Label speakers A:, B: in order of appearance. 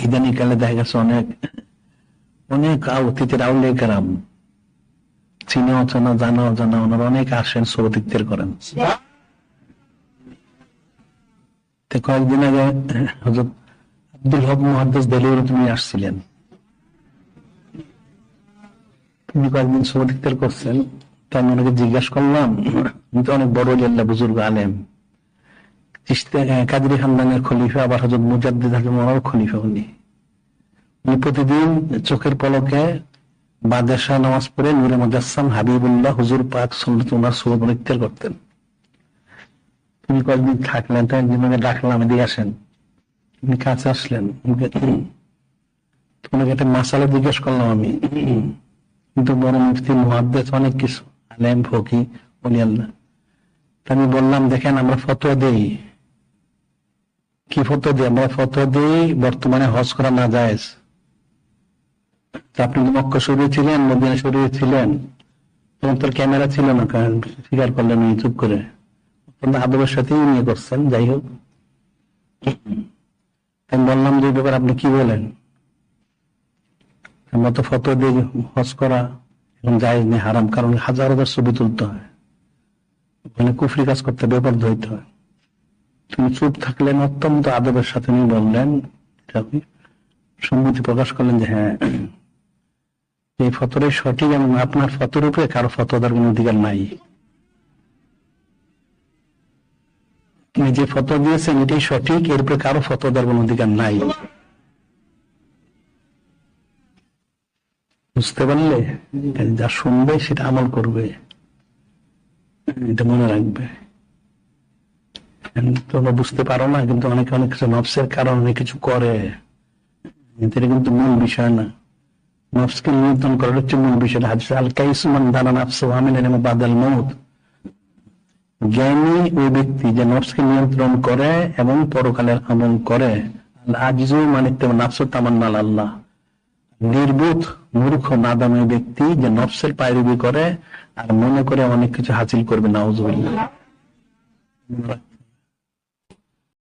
A: ইদানিং কালে দেখা গেছে অনেক অনেক অতীতের আউলিয়া কেরাম চিনা অচেনা জানা অজানা ওনারা অনেক আসেন সৌদিকদের করেন। কয়েকদিন আগে হযরত আব্দুল হক মুহাদ্দিস দেলওয়ারি তুমি আসছিলেন, তিনি কয়েকদিন সৌদিকদের করছেন। তো আমি ওনাকে জিজ্ঞাসা করলাম, আমি তো অনেক বড় আল্লাহ বুজুর্গ আলেম, কাদরি খানদানের খলিফা, আবার হযরত মুজাদ্দিদ হাকিমের খলিফা। উনি প্রতিদিন চোখের পলকে বাদশাহ নামাজ পড়ে নূরে মুজাসসাম হাবিবুল্লাহ হুজুর পাক সুন্নাত ওনার সুবত ইখতিয়ার করতেন। তিনি কয়েকদিন থাকলেন, তো একদিন আমাকে ডাকলাম, এদিকে আসেন। উনি কাছে আসলেন, ওনাকে একটা মাসালা জিজ্ঞেস করলাম আমি, কিন্তু বড় মুফতি মুহাদ্দিস অনেক কিছু আলেম ফকি ওলি আল্লাহ। আমি বললাম, দেখেন আমরা ফতোয়া দেই, কি ফতোয়া দিই? আমরা ফতোয়া দিই বর্তমানে হজ করা না জায়েজ। আপনি মক্কা শরীফে ছিলেন, মদিনা শরীফে ছিলেন, তখন তোর ক্যামেরা ছিল না, কারণ স্বীকার করলেন চুপ করে, আদবের সাথেই নিয়ে করছেন। যাই হোক, আমি বললাম যে ব্যাপার আপনি কি বলেন? আমরা তো ফতোয়া দিই হজ করা এখন জায়েজ নেই, হারাম, কারণ হাজার হাজার ছবি তুলতে হয়, ওখানে কুফরি কাজ করতে বিপর্যয় হইতে হয়। তুমি চুপ থাকলেন, অত্যন্ত আদবের সাথে উনি বললেন, সম্মতি প্রকাশ করলেন যে হ্যাঁ এই ফতোয়াই সঠিক এবং আপনার ফতোয়ার উপরে কারো ফতোয়া দেওয়ার কোনো অধিকার নাই। তিনি যে ফতোয়া দিয়েছেন এটাই সঠিক, এর উপরে কারো ফতোয়া দেওয়ার কোনো অধিকার নাই। বুঝতে পারলে? যা শুনবে সেটা আমল করবে, এটা মনে রাখবে। তোমরা বুঝতে পারো না, কিন্তু অনেকে অনেক কিছু নফসের কারণে কিছু করে, এটা কিন্তু মূল বিষয় না। নফসকে নিয়ন্ত্রণ করার হচ্ছে মূল বিষয়। হাদিস আল কাইসুমান দানা নাফসু আমিনা বাদাল মউত, জ্ঞানী ওই ব্যক্তি যে নফসকে নিয়ন্ত্রণ করে এবং পরকালের আমল করে। আল আজিজু মানিত নাফসু তামান্নাল আল্লাহ, নির্বোধ মূর্খ নাদামী ব্যক্তি যে নফসের পায়রবি করে আর মনে করে অনেক কিছু হাসিল করবে। নাউজুবিল্লাহ।